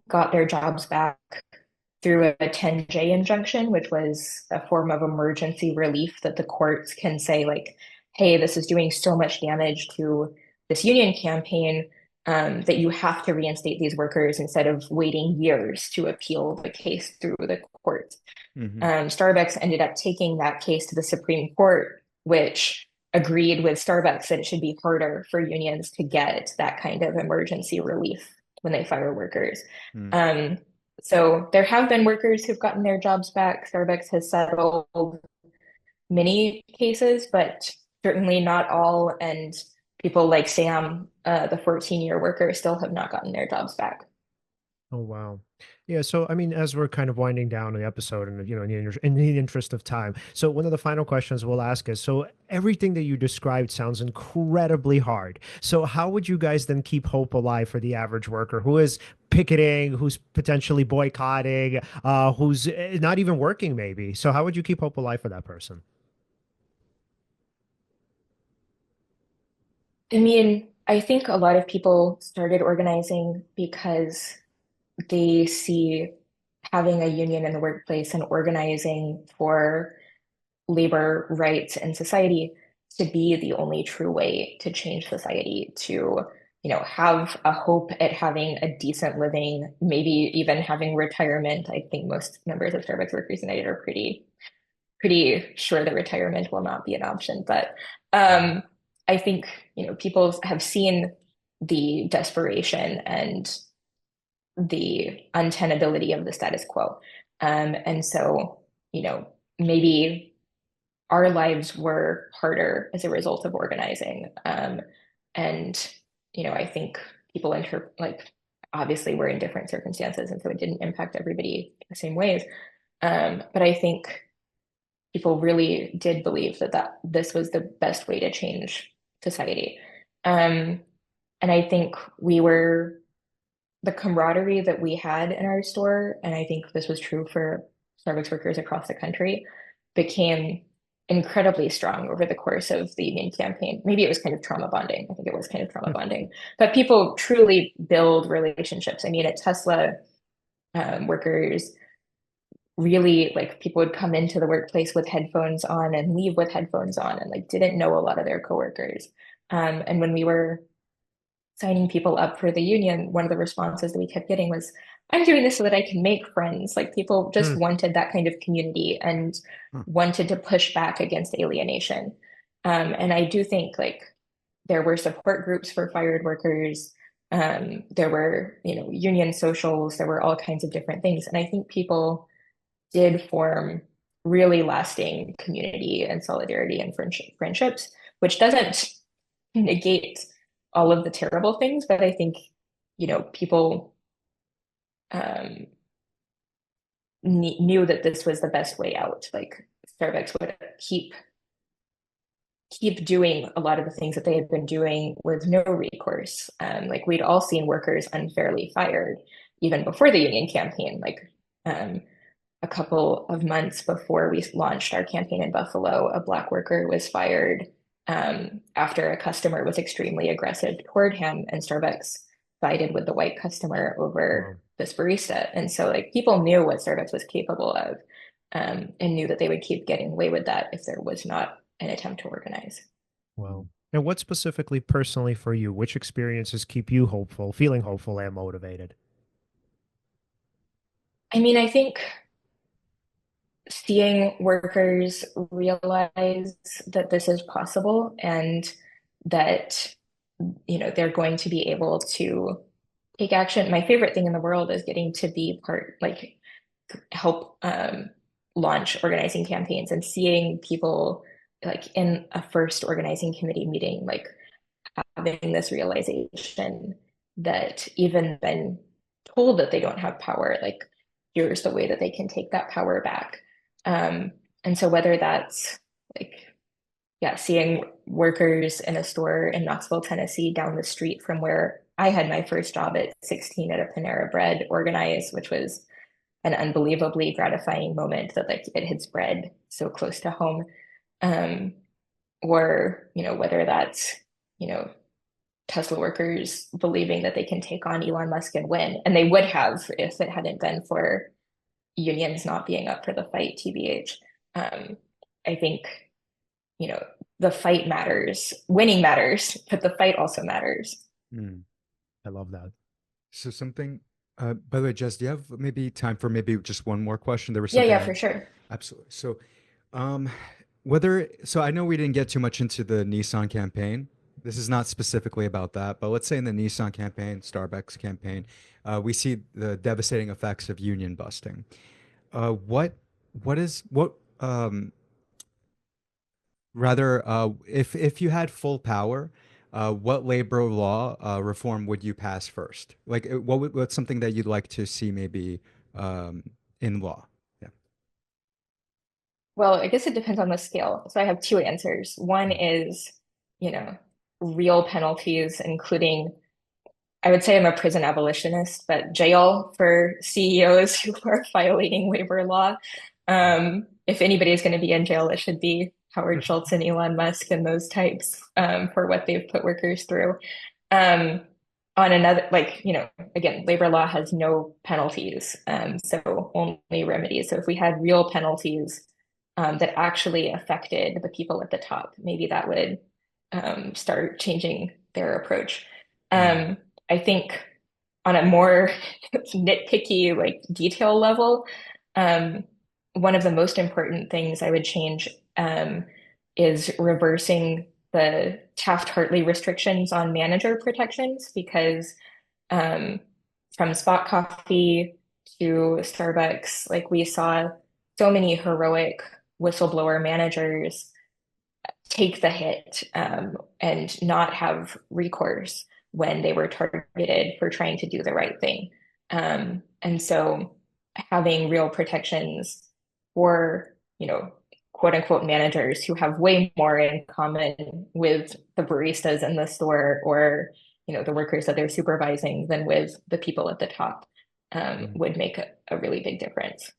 got their jobs back through a 10J injunction, which was a form of emergency relief that the courts can say, like, hey, this is doing so much damage to this union campaign, that you have to reinstate these workers instead of waiting years to appeal the case through the courts. hmm Starbucks ended up taking that case to the Supreme Court, which agreed with Starbucks that it should be harder for unions to get that kind of emergency relief when they fire workers. mm. Um, so there have been workers who've gotten their jobs back. Starbucks has settled many cases, but certainly not all. And people like Sam, the 14-year worker, still have not gotten their jobs back. Oh, wow. Yeah. So, I mean, as we're kind of winding down the episode and, in the interest of time. So one of the final questions we'll ask is, so everything that you described sounds incredibly hard. So how would you guys then keep hope alive for the average worker who is picketing, who's potentially boycotting, who's not even working maybe? So how would you keep hope alive for that person? I mean, I think a lot of people started organizing because they see having a union in the workplace and organizing for labor rights in society to be the only true way to change society, to, have a hope at having a decent living, maybe even having retirement. I think most members of Starbucks Workers United are pretty sure that retirement will not be an option. But Mm. I think, people have seen the desperation and the untenability of the status quo. And so, maybe our lives were harder as a result of organizing. And, I think people like obviously we're in different circumstances, and so it didn't impact everybody the same ways. But I think people really did believe that this was the best way to change society. Um, and I think the camaraderie that we had in our store, and I think this was true for Starbucks workers across the country, became incredibly strong over the course of the union campaign. Maybe it was kind of trauma bonding. I think it was kind of trauma bonding. But people truly build relationships. I mean, at Tesla, workers really, like, people would come into the workplace with headphones on and leave with headphones on, and like didn't know a lot of their coworkers. And when we were signing people up for the union, one of the responses that we kept getting was, I'm doing this so that I can make friends. Like, people just Hmm. wanted that kind of community and Huh. wanted to push back against alienation. And I do think, like, there were support groups for fired workers. There were, union socials. There were all kinds of different things. And I think people did form really lasting community and solidarity and friendships which doesn't negate all of the terrible things, but I think, people um, knew that this was the best way out. Like Starbucks would keep doing a lot of the things that they had been doing with no recourse. Like we'd all seen workers unfairly fired even before the union campaign. Like a couple of months before we launched our campaign in Buffalo, a Black worker was fired after a customer was extremely aggressive toward him, and Starbucks sided with the white customer Wow. over this barista. And so, like, people knew what Starbucks was capable of, and knew that they would keep getting away with that if there was not an attempt to organize. Wow. And what specifically, personally for you, which experiences keep you hopeful, feeling hopeful and motivated? I mean, I think seeing workers realize that this is possible and that they're going to be able to take action. My favorite thing in the world is getting to be like help launch organizing campaigns and seeing people like in a first organizing committee meeting, like having this realization that even when told that they don't have power, like here's the way that they can take that power back. And so whether that's like, yeah, seeing workers in a store in Knoxville, Tennessee, down the street from where I had my first job at 16 at a Panera Bread organize, which was an unbelievably gratifying moment that like it had spread so close to home. Or, whether that's, you know, Tesla workers believing that they can take on Elon Musk and win. And they would have if it hadn't been for unions not being up for the fight, TBH. I think, you know, the fight matters, winning matters, but the fight also matters. Mm, I love that. So something, by the way, Jess, do you have maybe time for maybe just one more question? There was Yeah, something yeah, I for sure. absolutely. So, um, so I know we didn't get too much into the Nissan campaign. This is not specifically about that, but let's say in the Nissan campaign, Starbucks campaign, we see the devastating effects of union busting. What, what, rather, if you had full power, what labor law reform would you pass first? Like, what's something that you'd like to see maybe um, in law? Yeah. Well, I guess it depends on the scale. So I have two answers. One Mm. is, real penalties, including, I would say I'm a prison abolitionist, but jail for CEOs who are violating labor law. If anybody is going to be in jail, it should be Howard Schultz and Elon Musk and those types for what they've put workers through. Um, on another, like, again, labor law has no penalties, so only remedies. So if we had real penalties that actually affected the people at the top, maybe that would start changing their approach. Mm. Um, I think on a more nitpicky, like detail level, um, one of the most important things I would change is reversing the Taft-Hartley restrictions on manager protections because um, from Spot Coffee to Starbucks, like we saw so many heroic whistleblower managers take the hit and not have recourse when they were targeted for trying to do the right thing. And so having real protections for, quote unquote managers who have way more in common with the baristas in the store or, the workers that they're supervising than with the people at the top Mm. would make a really big difference.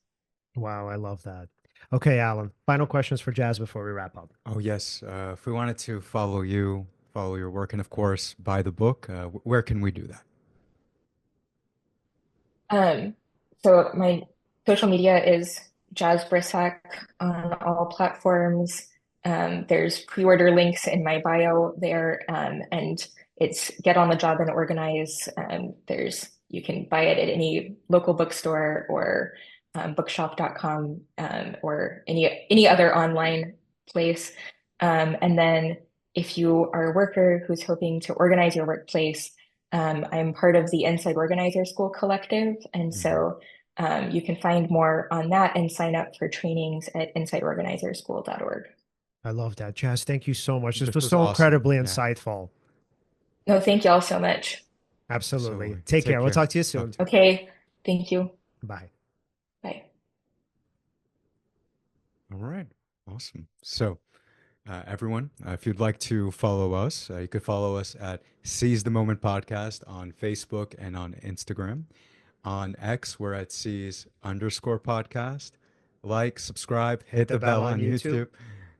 Wow, I love that. Okay, Alan, final questions for Jazz before we wrap up. Oh yes. If we wanted to follow you, follow your work, and of course buy the book, where can we do that? Um, so my social media is Jaz Brisack on all platforms. There's pre-order links in my bio there, and it's Get on the Job and Organize. You can buy it at any local bookstore or bookshop.com or any other online place. And then if you are a worker who's hoping to organize your workplace, I'm part of the Inside Organizer School Collective, and Mhm. so you can find more on that and sign up for trainings at insideorganizerschool.org. I love that. Jazz, thank you so much. This This was was so awesome. incredibly Yeah, insightful. No, thank y'all so much. Absolutely. absolutely. Take Take care. We'll care. talk to you Talk soon. to you. Okay, thank you. Bye. Bye. All right. Awesome. So, everyone, if you'd like to follow us, you could follow us at Seize the Moment Podcast on Facebook and on Instagram. On X, we're at Seize_podcast. Like, subscribe, hit Hit the the bell bell on on YouTube. YouTube.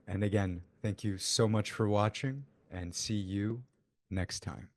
And again, thank you so much for watching and see you next time.